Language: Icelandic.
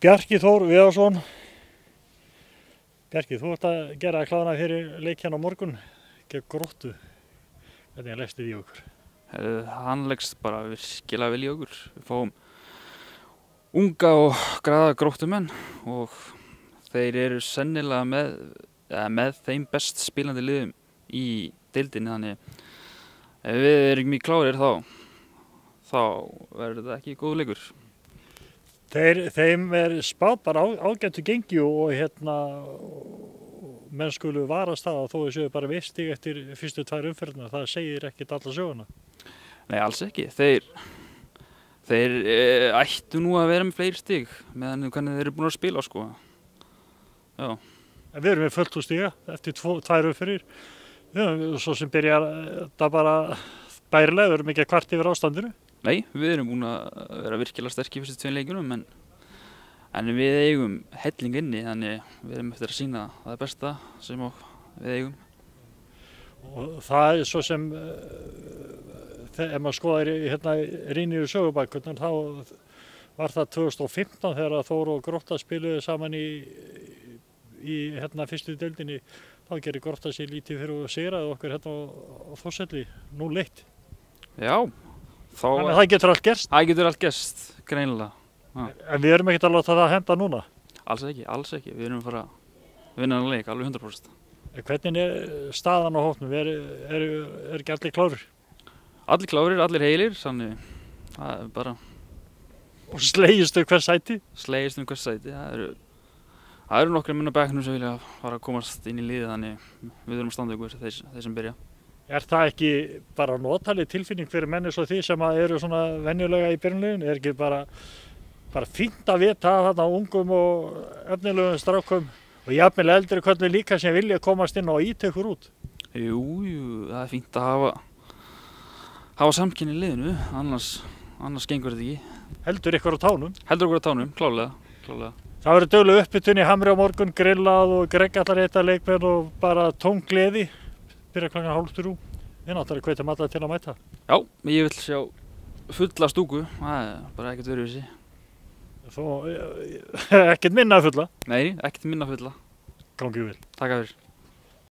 Bjarki Þór Viðarsson. Bjarki, þú ert að gera kláðana fyrir leik hérna á morgun gegn Gróttu. Hvernig leggst þið í okkur? Hann leggst bara virkilega vel í okkur. Við fáum unga og græða Gróttumenn og þeir eru sennilega með þeim best spilandi liðum í deildinni, þannig ef við erum ekki klárir þá verður þetta ekki góð leikur. Þeim spáð bara ágættu gengi og menn skulu varast það að þó séu bara við stig eftir fyrstu 2 umferðina. Það segir ekkert alla söguna. Nei, alls ekki. Þeir ættu nú að vera með fleiri stig meðan hvernig þeir eru búin að spila, sko. Já. En við erum með fullt úr stiga eftir 2 umferðir. Svo sem byrjar það bara bærilega, við erum ekki að kvart yfir ástandinu. Nei, við erum búin að vera virkilega sterkir í fyrstu 2 leikjunum, en við eigum helling inni, þannig við erum eftir að sýna það besta sem við eigum. Og það er svo sem, ef maður skoðar rýnir í sögubækurnar, þá var það 2015 þegar Þór og Grótta spiluðu saman í fyrstu deildinni. Þá gerir Grótta sér lítið fyrir að sigraði okkur á Þórselli 0-1. Já. Þannig að það getur allt gerst? Það getur allt gerst, greinilega. Já. En við erum ekkert að láta það henda núna? Alls ekki. Við erum að fara að vinna þennan leik, alveg 100%. Hvernig er staðan á hópnum? Er ekki allir klárir? Allir klárir, allir heilir, þannig það er bara... Og slegist hvers sæti? Slegist hvers sæti, það eru nokkrir menn á bekknum sem vilja fara að komast inn í liðið, þannig við erum að standa ykkur þeir sem byrja. Er það ekki bara notaleg tilfinning fyrir menn eins og því sem eru svona venjulega í byrjunliðinu? Er ekki bara fínt að vita að þarna ungum og efnilegum strákum og jafnvel eldri hvernig líka sem vilja komast inn og ýta ykkur út? Jú, það er fínt að hafa samkynni í liðinu, annars gengur þetta ekki. Heldur ykkur á tánum? Heldur okkur á tánum, klárlega. Það verður dugleg uppbytun í Hamri á morgun, grillað og greggallar heita leikmenn og bara tóm gleði. Byrja kl. 2:30. Við náttúrulega hvetjum alla til að mæta. Já, ég vil sjá fulla stúku, það er bara ekkert öðruvísi. Ekkert minna fulla? Nei, ekkert minna fulla. Gangi vel. Takk fyrir.